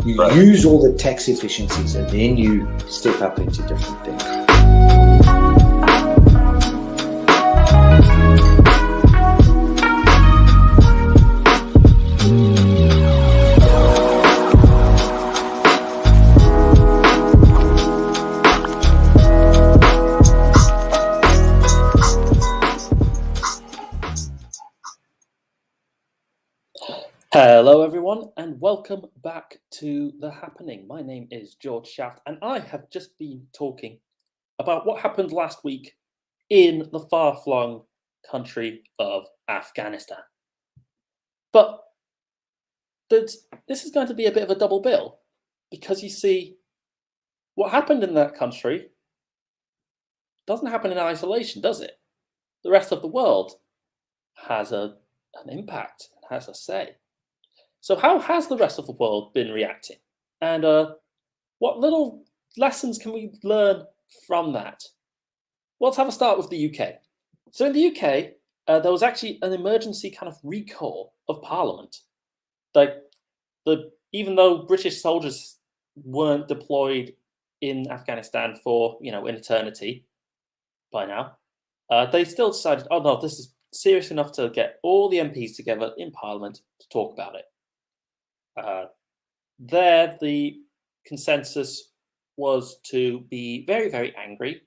You use all the tax efficiencies and then you step up into different things. Hello everyone and welcome back to The Happening. My name is Jorge Shaft and I have just been talking about what happened last week in the far-flung country of Afghanistan. But this is going to be a bit of a double bill because you see, what happened in that country doesn't happen in isolation, does it? The rest of the world has an impact, has a say. So how has the rest of the world been reacting? And what little lessons can we learn from that? Well, let's have a start with the UK. So in the UK, there was actually an emergency kind of recall of Parliament. Even though British soldiers weren't deployed in Afghanistan for, an eternity by now, they still decided, oh no, this is serious enough to get all the MPs together in Parliament to talk about it. The consensus was to be very, very angry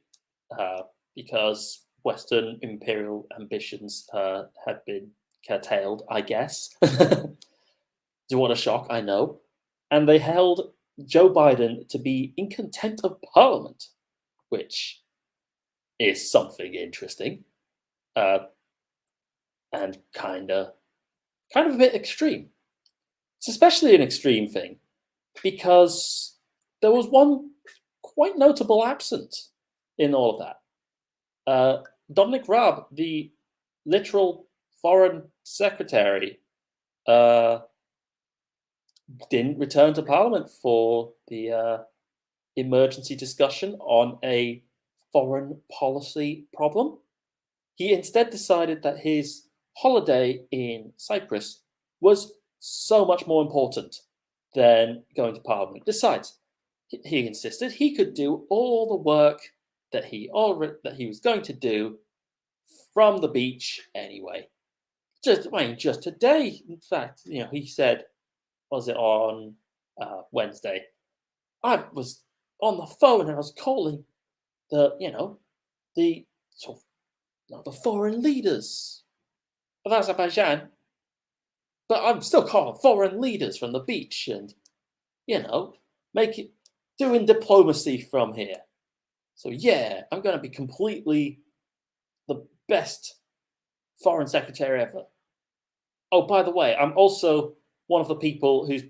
because Western imperial ambitions had been curtailed, I guess. What a shock, I know. And they held Joe Biden to be in contempt of Parliament, which is something interesting and kind of a bit extreme. It's especially an extreme thing because there was one quite notable absent in all of that. Dominic Raab, the literal foreign secretary, didn't return to Parliament for the emergency discussion on a foreign policy problem. He instead decided that his holiday in Cyprus was so much more important than going to Parliament. Besides, he insisted he could do all the work that he was going to do from the beach anyway. Just today, in fact, he said, was it on Wednesday? I was on the phone and I was calling the foreign leaders of Azerbaijan. But I'm still calling foreign leaders from the beach and, doing diplomacy from here. So yeah, I'm going to be completely the best foreign secretary ever. Oh, by the way, I'm also one of the people who's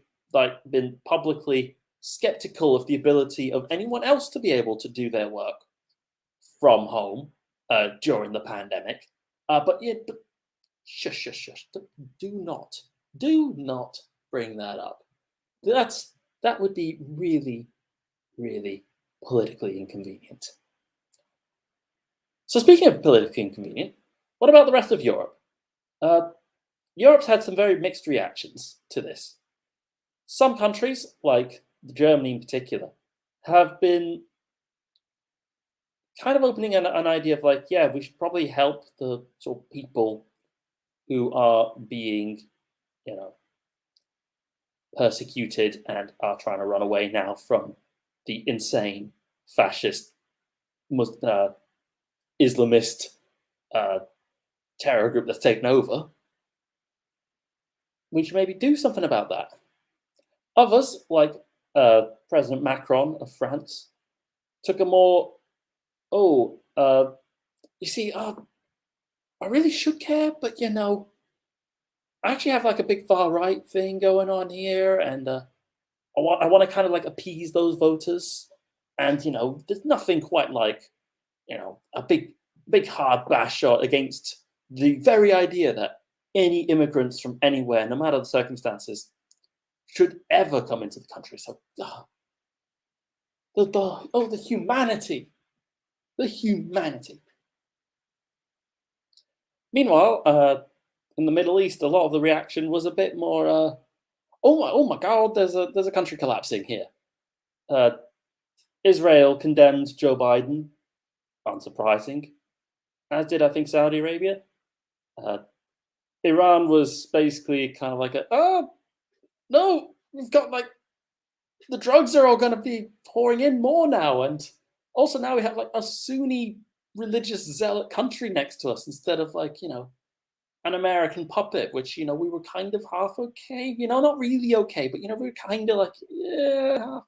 been publicly skeptical of the ability of anyone else to be able to do their work from home during the pandemic. But shush. Do not bring that up. That would be really, really politically inconvenient. So speaking of politically inconvenient, what about the rest of Europe? Europe's had some very mixed reactions to this. Some countries, like Germany in particular, have been kind of opening an idea of we should probably help the sort of people who are being, persecuted and are trying to run away now from the insane fascist Islamist terror group that's taken over. We should maybe do something about that. Others, like President Macron of France, took a more, I really should care, but I actually have a big far right thing going on here, and I want to kind of appease those voters, and there's nothing quite like a big hard bash shot against the very idea that any immigrants from anywhere, no matter the circumstances, should ever come into the country. So the humanity. Meanwhile, in the Middle East, a lot of the reaction was a bit more oh my God, there's a country collapsing here. Uh, Israel condemned Joe Biden, unsurprising, as did I think Saudi Arabia. Uh, Iran was basically kind of like oh no, we've got like the drugs are all going to be pouring in more now, and also now we have like a Sunni religious zealot country next to us instead of like an American puppet, which we were kind of half okay, not really okay, but we were kind of like yeah,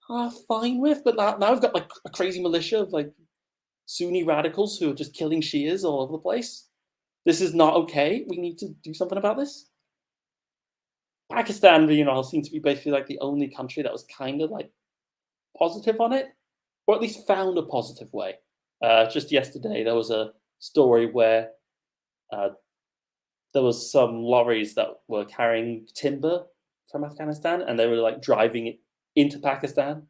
half fine with. But now we've got like a crazy militia of like Sunni radicals who are just killing Shias all over the place. This is not okay. We need to do something about this. Pakistan, seems to be basically like the only country that was kind of like positive on it, or at least found a positive way. Just yesterday, there was a story where uh, there was some lorries that were carrying timber from Afghanistan, and they were like driving it into Pakistan,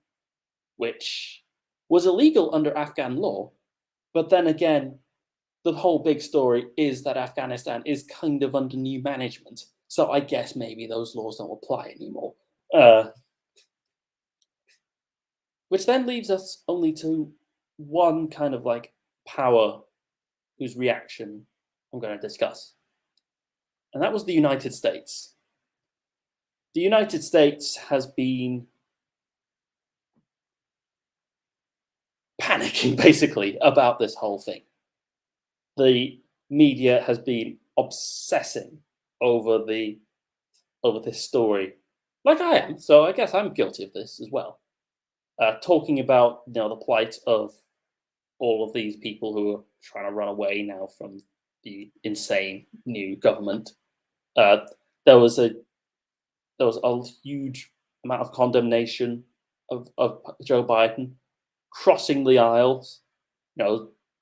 which was illegal under Afghan law. But then again, the whole big story is that Afghanistan is kind of under new management. So I guess maybe those laws don't apply anymore. Which then leaves us only to one kind of like power whose reaction I'm going to discuss. And that was the United States. The United States has been panicking basically about this whole thing. The media has been obsessing over this story, like I am. So I guess I'm guilty of this as well. Talking about the plight of all of these people who are trying to run away now from the insane new government. Uh, there was a huge amount of condemnation of Joe Biden crossing the aisles.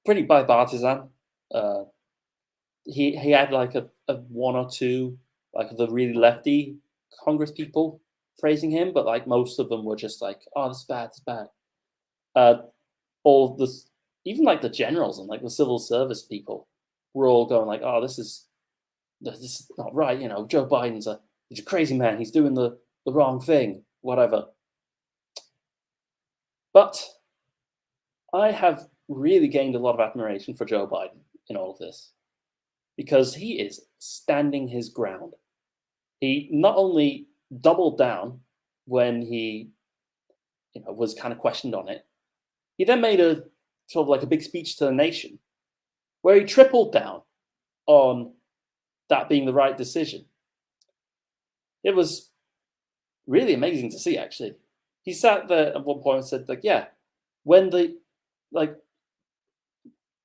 Pretty bipartisan. He had like a one or two like the really lefty Congress people praising him, but like most of them were just like, "Oh, this is bad, this is bad." All this, even like the generals and like the civil service people, were all going like, "Oh, this is not right." Joe Biden's he's a crazy man. He's doing the wrong thing, whatever. But I have really gained a lot of admiration for Joe Biden in all of this because he is standing his ground. He not only doubled down when he was kind of questioned on it, he then made a sort of like a big speech to the nation where he tripled down on that being the right decision. It was really amazing to see, actually. He sat there at one point and said, like, yeah, when the, like,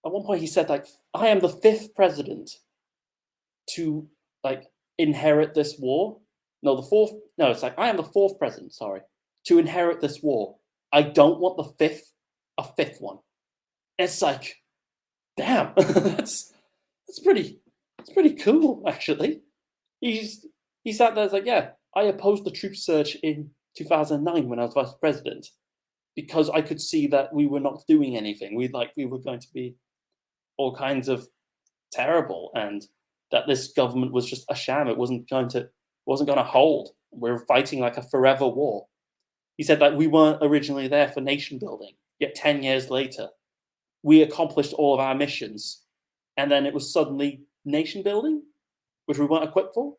at one point he said, like, I am the fifth president to, like, inherit this war. No, the fourth, no, it's like, I am the fourth president, sorry, to inherit this war. I don't want a fifth one. It's like, damn, that's pretty cool, actually. He sat there, like, yeah, I opposed the troop surge in 2009 when I was vice president because I could see that we were not doing anything. We were going to be all kinds of terrible, and that this government was just a sham. It wasn't going to hold. We're fighting like a forever war. He said that we weren't originally there for nation building, yet 10 years later, we accomplished all of our missions, and then it was suddenly nation building, which we weren't equipped for.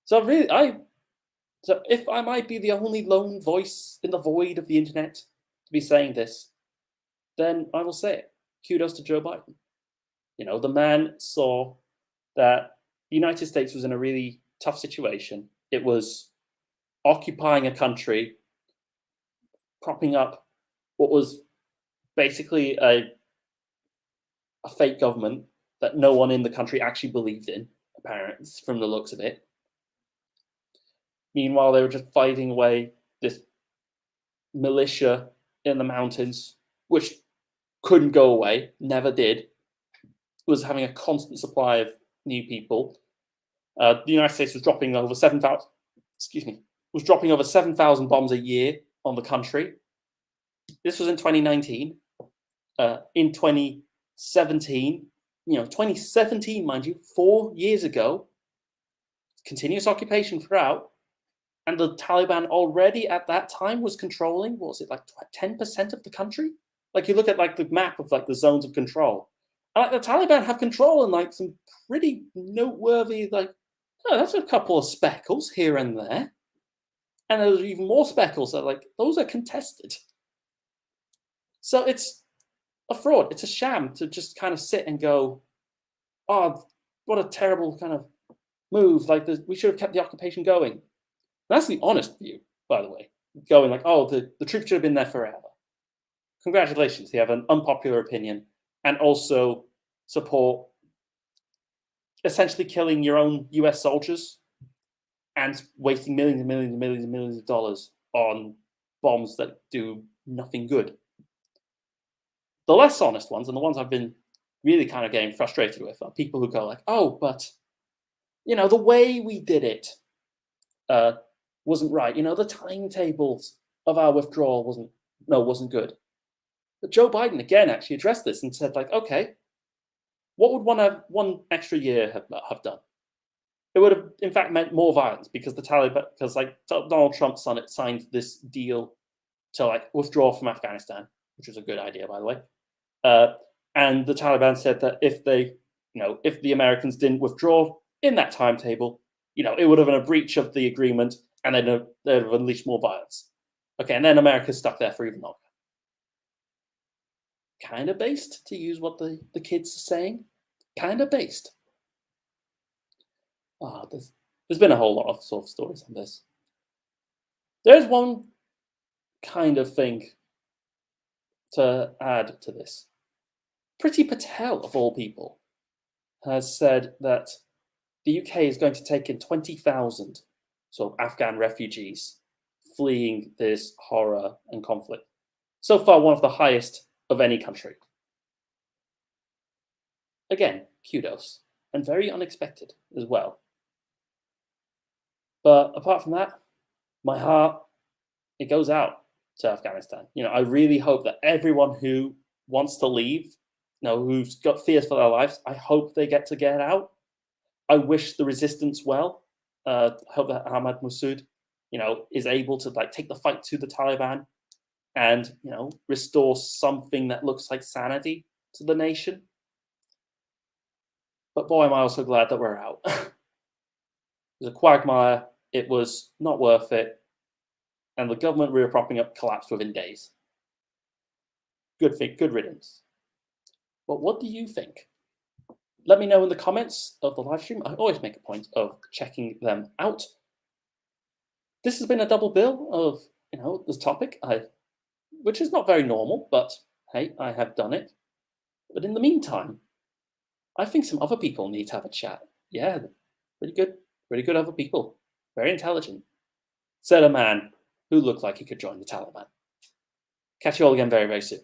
So if I might be the only lone voice in the void of the internet to be saying this, then I will say it. Kudos to Joe Biden. The man saw that the United States was in a really tough situation. It was occupying a country, propping up what was basically a fake government that no one in the country actually believed in, apparently, from the looks of it. Meanwhile, they were just fighting away this militia in the mountains, which couldn't go away, never did, was having a constant supply of new people. The United States was dropping over 7,000, was dropping over 7,000 bombs a year on the country. This was in 2019. In 2017, 2017, mind you, 4 years ago, continuous occupation throughout, and the Taliban already at that time was controlling, what was it, like 10% of the country? Like you look at like the map of like the zones of control, and like the Taliban have control in like some pretty noteworthy, like, oh, that's a couple of speckles here and there. And there's even more speckles that like those are contested. So it's a fraud. It's a sham to just kind of sit and go, oh, what a terrible kind of move. Like we should have kept the occupation going. That's the honest view, by the way. Going like, oh, the troops should have been there forever. Congratulations, you have an unpopular opinion and also support essentially killing your own US soldiers and wasting millions and millions and millions and millions of dollars on bombs that do nothing good. The less honest ones, and the ones I've been really kind of getting frustrated with, are people who go like, oh, but, the way we did it wasn't right. The timetables of our withdrawal wasn't good. But Joe Biden, again, actually addressed this and said, like, okay, what would one extra year have done? It would have, in fact, meant more violence because the Taliban, because like Donald Trump signed this deal to like withdraw from Afghanistan, which was a good idea, by the way. And the Taliban said that if the Americans didn't withdraw in that timetable, it would have been a breach of the agreement, and they'd have unleashed more violence. Okay, and then America's stuck there for even longer. Kind of based, to use what the kids are saying. Kind of based. There's been a whole lot of sort of stories on this. There's one kind of thing to add to this. Priti Patel, of all people, has said that the UK is going to take in 20,000 sort of Afghan refugees fleeing this horror and conflict. So far, one of the highest of any country. Again, kudos, and very unexpected as well. But apart from that, my heart, it goes out to Afghanistan. I really hope that everyone who wants to leave, who's got fears for their lives, I hope they get out. I wish the resistance well. I hope that Ahmad Massoud, is able to like take the fight to the Taliban and, restore something that looks like sanity to the nation. But boy, am I also glad that we're out. It was a quagmire. It was not worth it. And the government we were propping up collapsed within days. Good riddance. But what do you think? Let me know in the comments of the live stream. I always make a point of checking them out. This has been a double bill of, this topic, which is not very normal, but hey, I have done it. But in the meantime, I think some other people need to have a chat. Yeah, pretty good other people. Very intelligent. Said a man who looked like he could join the Taliban. Catch you all again very, very soon.